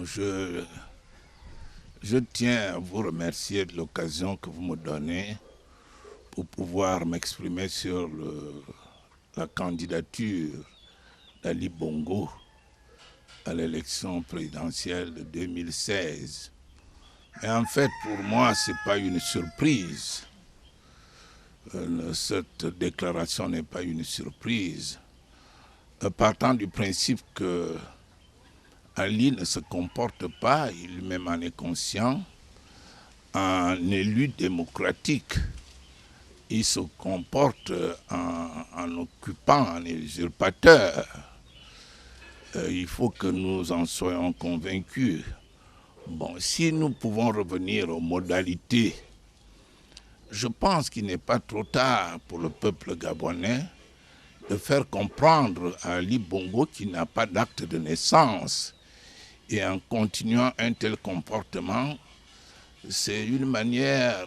Bon, je tiens à vous remercier de l'occasion que vous me donnez pour pouvoir m'exprimer sur la candidature d'Ali Bongo à l'élection présidentielle de 2016. Mais en fait, pour moi, ce n'est pas une surprise. Cette déclaration n'est pas une surprise. Partant du principe que Ali ne se comporte pas, il lui-même en est conscient, en élu démocratique. Il se comporte en occupant, en usurpateur. Il faut que nous en soyons convaincus. Bon, si nous pouvons revenir aux modalités, je pense qu'il n'est pas trop tard pour le peuple gabonais de faire comprendre à Ali Bongo qu'il n'a pas d'acte de naissance. Et en continuant un tel comportement, c'est une manière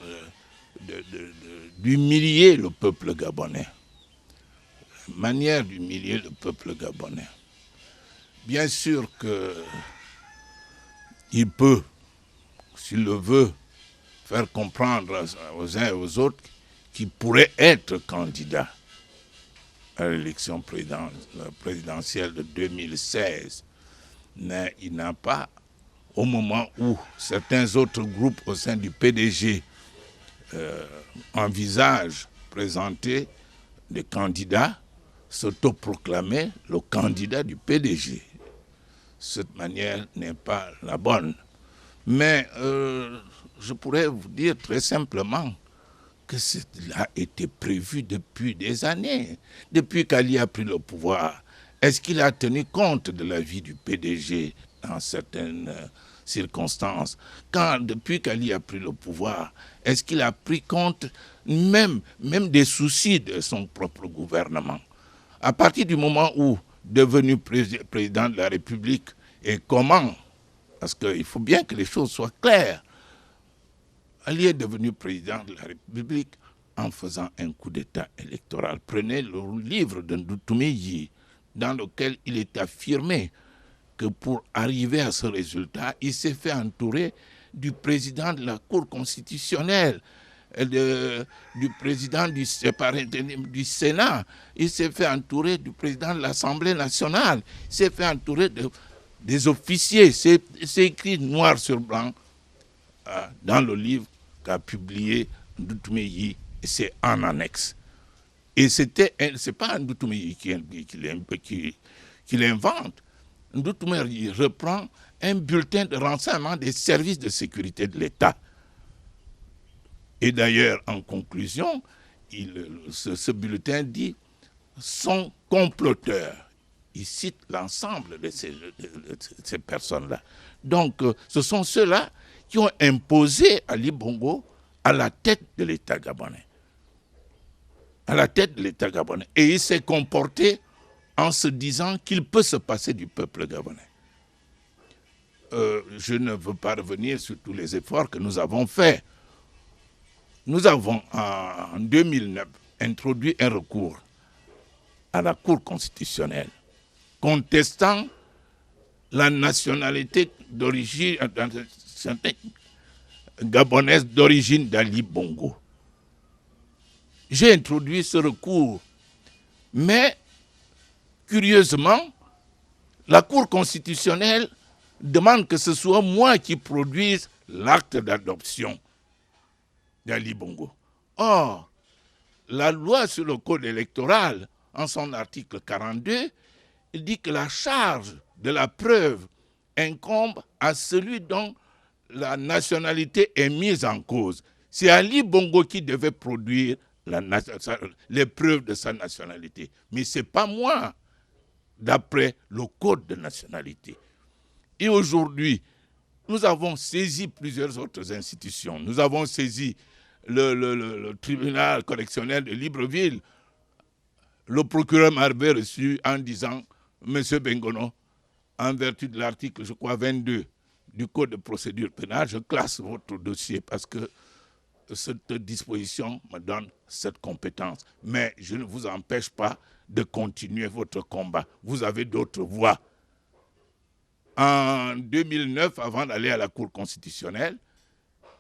d'humilier le peuple gabonais. Manière d'humilier le peuple gabonais. Bien sûr qu'il peut, s'il le veut, faire comprendre aux uns et aux autres qu'il pourrait être candidat à l'élection présidentielle de 2016. Mais il n'a pas, au moment où certains autres groupes au sein du PDG envisagent présenter des candidats, s'autoproclamer le candidat du PDG. Cette manière n'est pas la bonne. Mais je pourrais vous dire très simplement que cela a été prévu depuis des années, depuis qu'Ali a pris le pouvoir. Est-ce qu'il a tenu compte de la vie du PDG dans certaines circonstances? Depuis qu'Ali a pris le pouvoir, est-ce qu'il a pris compte même des soucis de son propre gouvernement? À partir du moment où, devenu président de la République, et comment? Parce qu'il faut bien que les choses soient claires. Ali est devenu président de la République en faisant un coup d'État électoral. Prenez le livre de Ndutumeyi, dans lequel il est affirmé que pour arriver à ce résultat, il s'est fait entourer du président de la Cour constitutionnelle, du président du Sénat, il s'est fait entourer du président de l'Assemblée nationale, il s'est fait entourer des officiers. C'est écrit noir sur blanc dans le livre qu'a publié Ndutumeyi, et c'est en annexe. Et c'est pas Ndutumeyi qui l'invente. Ndutumeyi reprend un bulletin de renseignement des services de sécurité de l'État. Et d'ailleurs, en conclusion, ce bulletin dit « sont comploteurs ». Il cite l'ensemble de ces personnes-là. Donc, ce sont ceux-là qui ont imposé Ali Bongo à la tête de l'État gabonais. À la tête de l'État gabonais. Et il s'est comporté en se disant qu'il peut se passer du peuple gabonais. Je ne veux pas revenir sur tous les efforts que nous avons faits. Nous avons, en 2009, introduit un recours à la Cour constitutionnelle contestant la nationalité d'origine gabonaise d'origine d'Ali Bongo. J'ai introduit ce recours, mais curieusement, la Cour constitutionnelle demande que ce soit moi qui produise l'acte d'adoption d'Ali Bongo. Or, la loi sur le code électoral, en son article 42, dit que la charge de la preuve incombe à celui dont la nationalité est mise en cause. C'est Ali Bongo qui devait produire les preuves de sa nationalité. Mais ce n'est pas moi, d'après le code de nationalité. Et aujourd'hui, nous avons saisi plusieurs autres institutions. Nous avons saisi le tribunal correctionnel de Libreville. Le procureur m'avait reçu en disant « Monsieur Bengono, en vertu de l'article, je crois, 22 du Code de procédure pénale, je classe votre dossier parce que cette disposition me donne cette compétence. Mais je ne vous empêche pas de continuer votre combat. Vous avez d'autres voies. » En 2009, avant d'aller à la Cour constitutionnelle,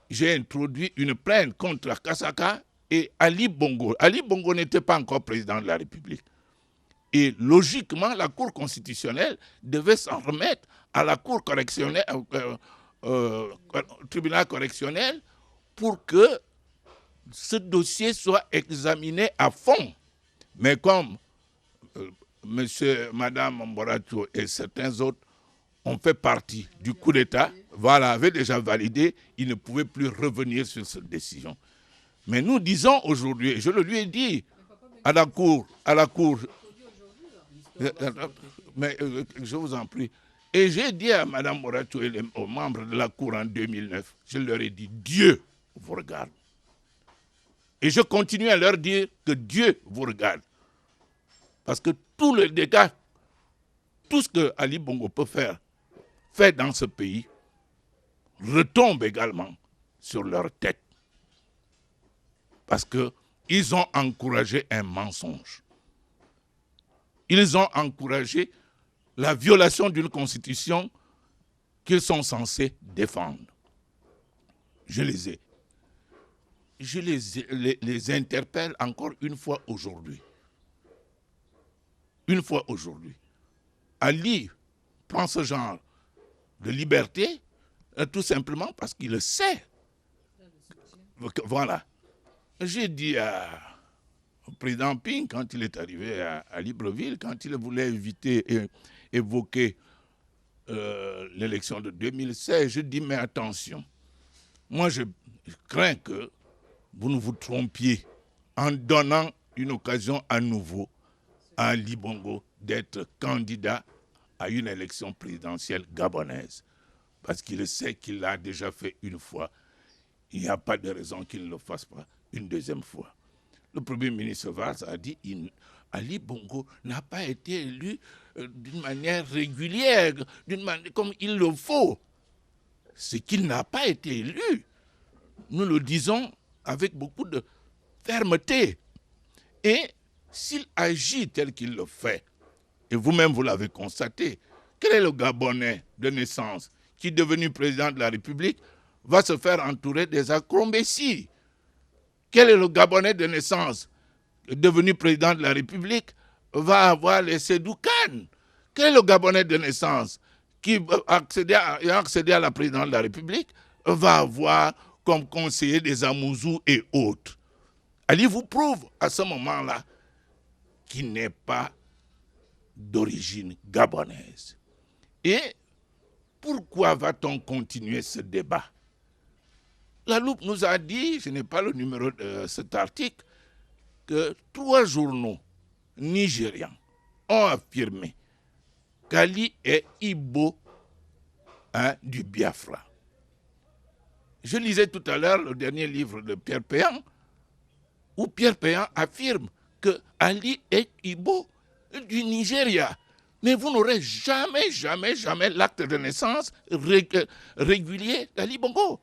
j'ai introduit une plainte contre Kasaka et Ali Bongo. Ali Bongo n'était pas encore président de la République. Et logiquement, la Cour constitutionnelle devait s'en remettre à la Cour correctionnelle, tribunal correctionnel, pour que ce dossier soit examiné à fond. Mais comme Madame Mborato et certains autres ont fait partie du coup d'État, voilà, avaient déjà validé, ils ne pouvaient plus revenir sur cette décision. Mais nous disons aujourd'hui, je le lui ai dit à la Cour, mais je vous en prie. Et j'ai dit à Mme Morato et aux membres de la Cour en 2009, je leur ai dit, Dieu vous regarde. Et je continue à leur dire que Dieu vous regarde. Parce que tout le dégât, tout ce que Ali Bongo peut faire dans ce pays, retombe également sur leur tête. Parce qu'ils ont encouragé un mensonge. Ils ont encouragé la violation d'une constitution qu'ils sont censés défendre. Je les interpelle encore une fois aujourd'hui. Une fois aujourd'hui. Ali prend ce genre de liberté tout simplement parce qu'il le sait. Voilà. J'ai dit au président Ping, quand il est arrivé à Libreville, quand il voulait évoquer l'élection de 2016, je dis, mais attention, moi je crains que vous ne vous trompiez en donnant une occasion à nouveau à Ali Bongo d'être candidat à une élection présidentielle gabonaise. Parce qu'il sait qu'il l'a déjà fait une fois. Il n'y a pas de raison qu'il ne le fasse pas une deuxième fois. Le Premier ministre Valls a dit Ali Bongo n'a pas été élu d'une manière régulière, comme il le faut. C'est qu'il n'a pas été élu. Nous le disons avec beaucoup de fermeté. Et s'il agit tel qu'il le fait, et vous-même vous l'avez constaté, quel est le Gabonais de naissance qui, devenu président de la République, va se faire entourer des acrombéties? Quel est le Gabonais de naissance devenu président de la République va avoir les Sédoukan? Quel est le Gabonais de naissance qui a accédé à la présidence de la République va avoir comme conseiller des Amouzou et autres? Ali vous prouve à ce moment-là qu'il n'est pas d'origine gabonaise. Et pourquoi va-t-on continuer ce débat? La Loupe nous a dit, je n'ai pas le numéro de cet article, que 3 journaux nigérians ont affirmé qu'Ali est Ibo du Biafra. Je lisais tout à l'heure le dernier livre de Pierre Péan, où Pierre Péan affirme que Ali est Ibo du Nigeria. Mais vous n'aurez jamais l'acte de naissance régulier d'Ali Bongo.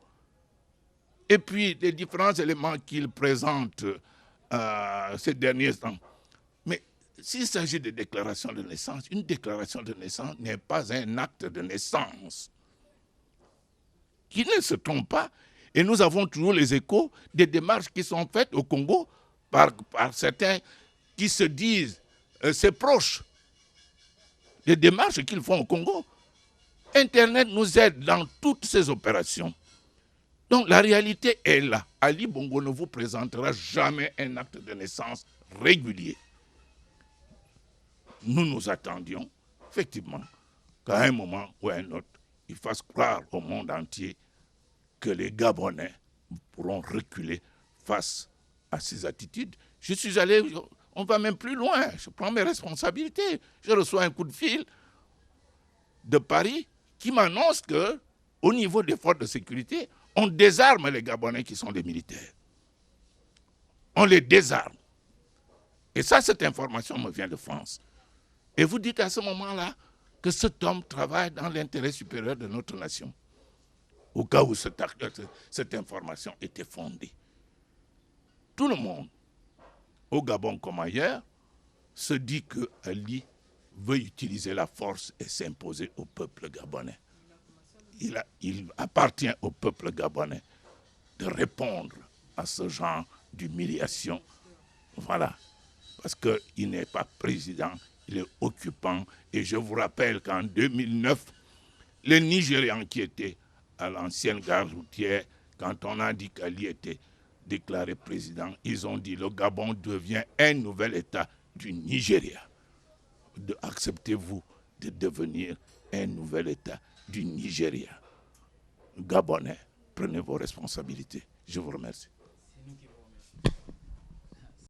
Et puis, les différents éléments qu'il présente ces derniers temps. Mais s'il s'agit de déclaration de naissance, une déclaration de naissance n'est pas un acte de naissance. Qui ne se trompe pas. Et nous avons toujours les échos des démarches qui sont faites au Congo par certains qui se disent ses proches. Les démarches qu'ils font au Congo. Internet nous aide dans toutes ces opérations. Donc la réalité est là. Ali Bongo ne vous présentera jamais un acte de naissance régulier. Nous attendions, effectivement, qu'à un moment ou à un autre, il fasse croire au monde entier que les Gabonais pourront reculer face à ces attitudes. Je suis allé, on va même plus loin, je prends mes responsabilités. Je reçois un coup de fil de Paris qui m'annonce qu'au niveau des forces de sécurité, on désarme les Gabonais qui sont des militaires. On les désarme. Et ça, cette information me vient de France. Et vous dites à ce moment-là que cet homme travaille dans l'intérêt supérieur de notre nation. Au cas où cette information était fondée. Tout le monde, au Gabon comme ailleurs, se dit que Ali veut utiliser la force et s'imposer au peuple gabonais. Il appartient au peuple gabonais de répondre à ce genre d'humiliation. Voilà. Parce qu'il n'est pas président, il est occupant. Et je vous rappelle qu'en 2009, les Nigérians qui étaient à l'ancienne gare routière, quand on a dit qu'Ali était déclaré président, ils ont dit le Gabon devient un nouvel État du Nigeria. Acceptez-vous de devenir un nouvel État du Nigeria? Gabonais, prenez vos responsabilités. Je vous remercie.